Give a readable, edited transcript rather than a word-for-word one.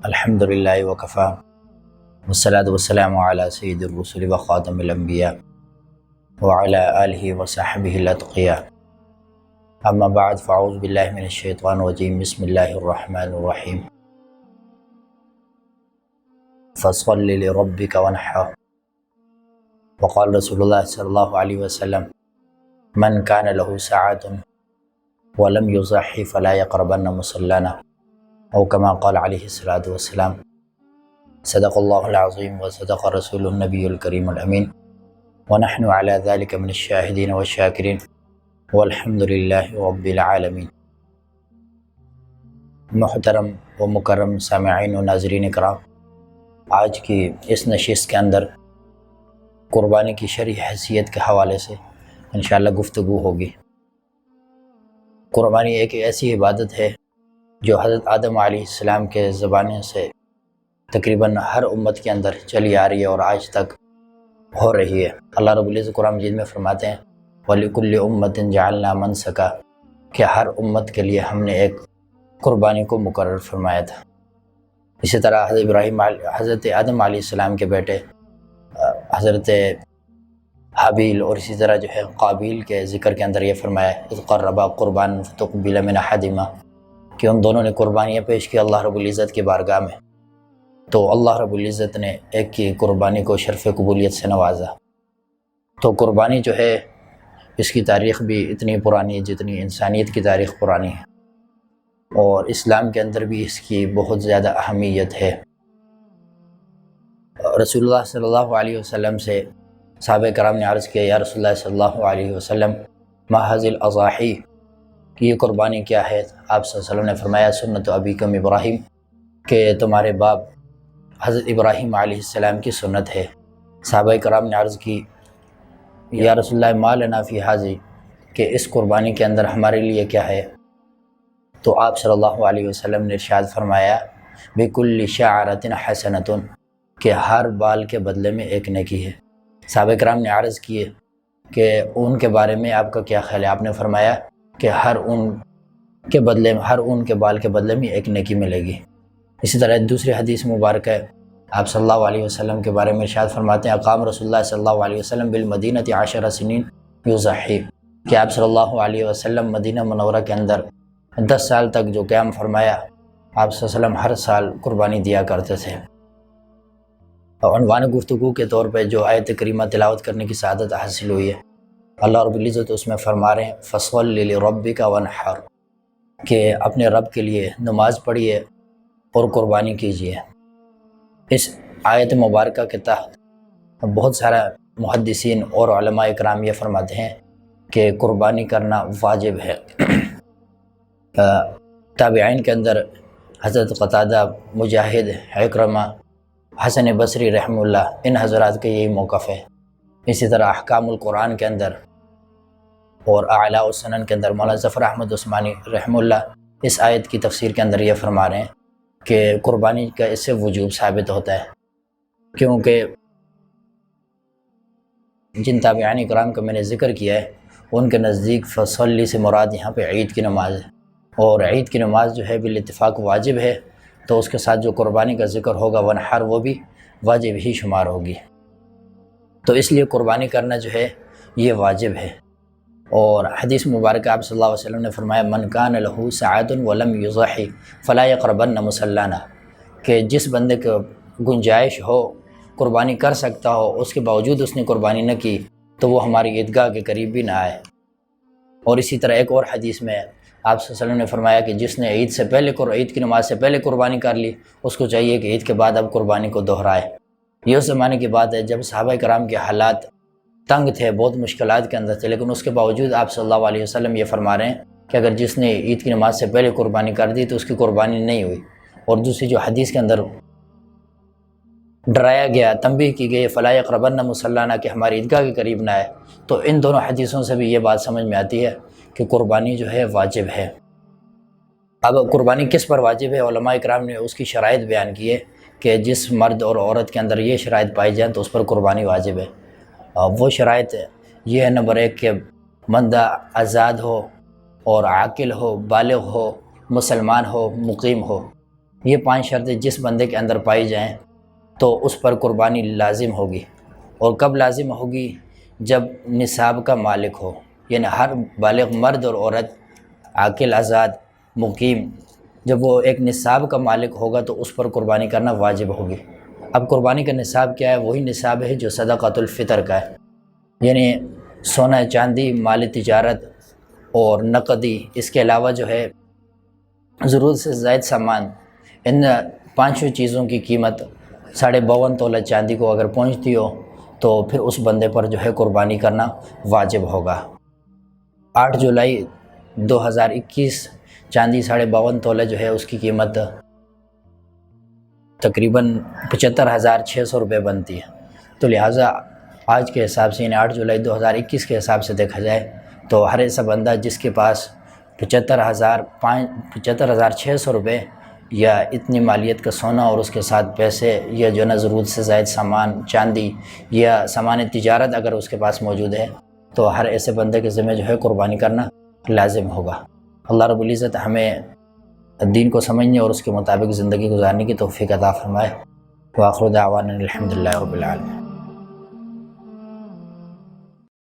الحمد للہ وکفا والصلاة والسلام علی سید الرسل وخاتم الانبیاء وعلی آلہ وصحبہ الاتقیاء اما بعد فاعوذ باللہ من الشیطان الرجیم بسم اللہ الرحمن الرحیم فصل لربک وانحر وقال رسول اللہ صلی اللہ علیہ وسلم من کان له ساعة ولم یضحی فلا یقربن مصلانا او کما قال علیہ الصلاۃ والسلام صدق اللہ العظیم وصدق رسول النبی الکریم الامین ونحن علی ذلک من الشاہدین والشاکرین والحمد للہ رب العالمین۔ محترم و مکرم سامعین و ناظرین کرام، آج کی اس نشست کے اندر قربانی کی شرعی حیثیت کے حوالے سے انشاءاللہ گفتگو ہوگی۔ قربانی ایک ایسی عبادت ہے جو حضرت آدم علیہ السلام کے زبانے سے تقریباً ہر امت کے اندر چلی آ رہی ہے اور آج تک ہو رہی ہے۔ اللہ رب العزت قرآن مجید میں فرماتے ہیں وَلِكُلِّ أُمَّةٍ جَعَلْنَا مَنْسَكًا کہ ہر امت کے لیے ہم نے ایک قربانی کو مقرر فرمایا تھا۔ اسی طرح حضرت آدم علیہ السلام کے بیٹے حضرت حابیل اور اسی طرح جو ہے قابیل کے ذکر کے اندر یہ فرمایا اذ قربا قربان فتقبل من احدہما کہ ان دونوں نے قربانیاں پیش کی اللہ رب العزت کی بارگاہ میں، تو اللہ رب العزت نے ایک کی قربانی کو شرف قبولیت سے نوازا۔ تو قربانی جو ہے اس کی تاریخ بھی اتنی پرانی ہے جتنی انسانیت کی تاریخ پرانی ہے، اور اسلام کے اندر بھی اس کی بہت زیادہ اہمیت ہے۔ رسول اللہ صلی اللہ علیہ وسلم سے صحابہ کرام نے عرض کیا یا رسول اللہ صلی اللہ علیہ وسلم ما هذه الاضاحی کہ یہ قربانی کیا ہے؟ آپ صلی اللہ علیہ وسلم نے فرمایا سنت ابیکم ابراہیم کہ تمہارے باپ حضرت ابراہیم علیہ السلام کی سنت ہے۔ صحابہ کرام نے عرض کی یا رسول اللہ ما لنا فی ھذہ کہ اس قربانی کے اندر ہمارے لیے کیا ہے؟ تو آپ صلی اللہ علیہ وسلم نے ارشاد فرمایا بکل شعرۃ حسنۃ کہ ہر بال کے بدلے میں ایک نیکی ہے۔ صحابہ کرام نے عرض کیے کہ اون کے بارے میں آپ کا کیا خیال ہے؟ آپ نے فرمایا کہ ہر اون کے بال کے بدلے میں ایک نیکی ملے گی۔ اسی طرح دوسری حدیث مبارکہ ہے آپ صلی اللہ علیہ وسلم کے بارے میں ارشاد فرماتے ہیں اقام رسول اللہ صلی اللہ علیہ وسلم بالمدینۃ 10 سنین یضحی کہ آپ صلی اللہ علیہ وسلم مدینہ منورہ کے اندر 10 سال تک جو قیام فرمایا، آپ صلی اللہ علیہ وسلم ہر سال قربانی دیا کرتے تھے۔ اور عنوان گفتگو کے طور پہ جو آیت کریمہ تلاوت کرنے کی سعادت حاصل ہوئی ہے، اللہ رب العزت اس میں فرما رہے ہیں فَصَلِّ لِرَبِّكَ وَانْحَرْ کہ اپنے رب کے لیے نماز پڑھیے اور قربانی کیجیے۔ اس آیت مبارکہ کے تحت بہت سارا محدثین اور علماء اکرام یہ فرماتے ہیں کہ قربانی کرنا واجب ہے۔ تابعین کے اندر حضرت قتادہ، مجاہد، عکرمہ، حسن بصری رحمہ اللہ، ان حضرات کے یہی موقف ہے۔ اسی طرح احکام القرآن کے اندر اور اعلیٰ السنن کے اندر مولانا ظفر احمد عثمانی رحمہ اللہ اس آیت کی تفسیر کے اندر یہ فرما رہے ہیں کہ قربانی کا اس سے وجوب ثابت ہوتا ہے، کیونکہ جن تابعین کرام کا میں نے ذکر کیا ہے ان کے نزدیک فصلی سے مراد یہاں پہ عید کی نماز ہے، اور عید کی نماز جو ہے بالاتفاق واجب ہے، تو اس کے ساتھ جو قربانی کا ذکر ہوگا ونحر وہ بھی واجب ہی شمار ہوگی۔ تو اس لیے قربانی کرنا جو ہے یہ واجب ہے۔ اور حدیث مبارکہ آپ صلی اللہ علیہ وسلم نے فرمایا من کان لہ ساعۃ ولم یضحی فلا یقربن مصلانا کہ جس بندے کو گنجائش ہو، قربانی کر سکتا ہو، اس کے باوجود اس نے قربانی نہ کی تو وہ ہماری عیدگاہ کے قریب بھی نہ آئے۔ اور اسی طرح ایک اور حدیث میں آپ صلی اللہ علیہ وسلم نے فرمایا کہ جس نے عید کی نماز سے پہلے قربانی کر لی، اس کو چاہیے کہ عید کے بعد اب قربانی کو دہرائے۔ یہ اس زمانے کی بات ہے جب صحابہ کرام کے حالات تنگ تھے، بہت مشکلات کے اندر تھے، لیکن اس کے باوجود آپ صلی اللہ علیہ وسلم یہ فرما رہے ہیں کہ اگر جس نے عید کی نماز سے پہلے قربانی کر دی تو اس کی قربانی نہیں ہوئی۔ اور دوسری جو حدیث کے اندر ڈرایا گیا، تنبیہ کی گئی فلا یقربن مصلانا کہ ہماری عیدگاہ کے قریب نہ آئے، تو ان دونوں حدیثوں سے بھی یہ بات سمجھ میں آتی ہے کہ قربانی جو ہے واجب ہے۔ اب قربانی کس پر واجب ہے؟ علماء اکرام نے اس کی شرائط بیان کی ہے کہ جس مرد اور عورت کے اندر یہ شرائط پائی جائیں تو اس پر قربانی واجب ہے۔ وہ شرائط یہ ہے نمبر 1 کہ بندہ آزاد ہو اور عاقل ہو، بالغ ہو، مسلمان ہو، مقیم ہو۔ یہ 5 شرطیں جس بندے کے اندر پائی جائیں تو اس پر قربانی لازم ہوگی۔ اور کب لازم ہوگی؟ جب نصاب کا مالک ہو، یعنی ہر بالغ مرد اور عورت، عاقل، آزاد، مقیم، جب وہ ایک نصاب کا مالک ہوگا تو اس پر قربانی کرنا واجب ہوگی۔ اب قربانی کا نصاب کیا ہے؟ وہی نصاب ہے جو صدقۃ الفطر کا ہے، یعنی سونا، چاندی، مال تجارت اور نقدی، اس کے علاوہ جو ہے ضرورت سے زائد سامان، ان 5 چیزوں کی قیمت 52.5 تولہ چاندی کو اگر پہنچتی ہو تو پھر اس بندے پر جو ہے قربانی کرنا واجب ہوگا۔ 8 جولائی 2021 چاندی 52.5 تولہ جو ہے اس کی قیمت تقریباً 75,600 روپے بنتی ہے۔ تو لہٰذا آج کے حساب سے، یعنی 8 جولائی 2021 کے حساب سے دیکھا جائے تو ہر ایسا بندہ جس کے پاس 75,600 روپے یا اتنی مالیت کا سونا اور اس کے ساتھ پیسے یا جو نا ضرورت سے زائد سامان، چاندی یا سامان تجارت اگر اس کے پاس موجود ہے تو ہر ایسے بندے کے ذمہ جو ہے قربانی کرنا لازم ہوگا۔ اللہ رب العزت ہمیں دین کو سمجھنے اور اس کے مطابق زندگی گزارنے کی توفیق عطا فرمائے۔ وآخر دعوانا الحمدللہ رب العالمین۔